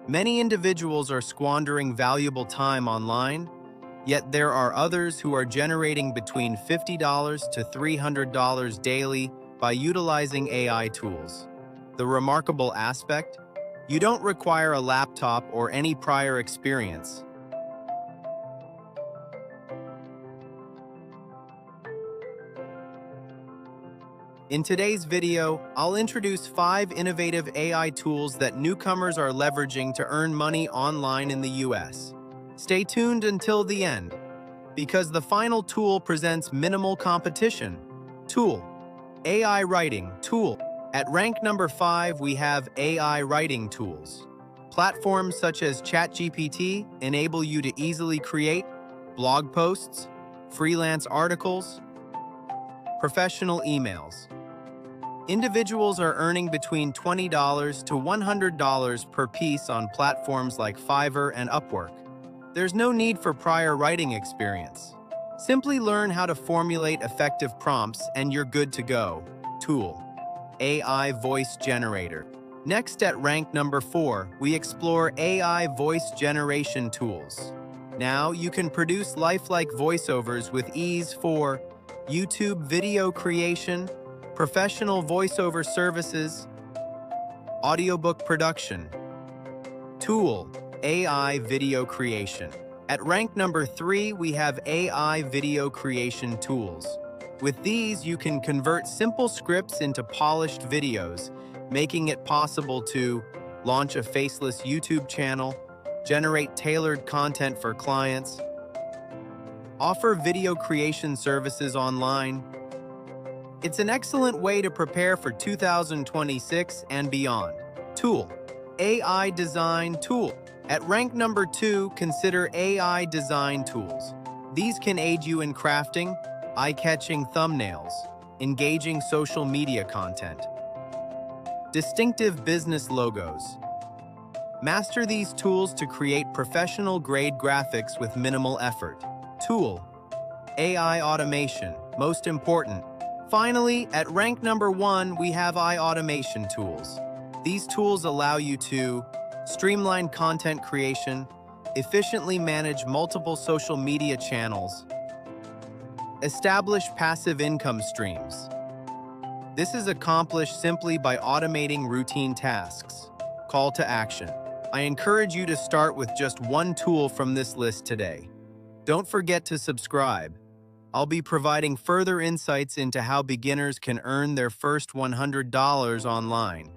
Many individuals are squandering valuable time online, yet there are others who are generating between $50 to $300 daily by utilizing AI tools. The remarkable aspect? You don't require a laptop or any prior experience. In today's video, I'll introduce 5 innovative AI tools that newcomers are leveraging to earn money online in the US. Stay tuned until the end, because the final tool presents minimal competition. Tool: AI Writing Tool. At rank number 5, we have AI writing tools. Platforms such as ChatGPT enable you to easily create blog posts, freelance articles, professional emails. Individuals are earning between $20 to $100 per piece on platforms like Fiverr and Upwork. There's no need for prior writing experience. Simply learn how to formulate effective prompts and you're good to go. Tool: AI Voice Generator. Next, at rank number 4, we explore AI voice generation tools. Now you can produce lifelike voiceovers with ease for YouTube video creation, professional voiceover services, audiobook production. Tool: AI video creation. At rank number 3, we have AI video creation tools. With these, you can convert simple scripts into polished videos, making it possible to launch a faceless YouTube channel, generate tailored content for clients, offer video creation services online. It's an excellent way to prepare for 2026 and beyond. Tool: AI Design Tool. At rank number 2, consider AI design tools. These can aid you in crafting eye-catching thumbnails, engaging social media content, distinctive business logos. Master these tools to create professional-grade graphics with minimal effort. Tool: AI automation. Most important. Finally, at rank number 1, we have AI automation tools. These tools allow you to streamline content creation, efficiently manage multiple social media channels, establish passive income streams. This is accomplished simply by automating routine tasks. Call to action. I encourage you to start with just one tool from this list today. Don't forget to subscribe. I'll be providing further insights into how beginners can earn their first $100 online.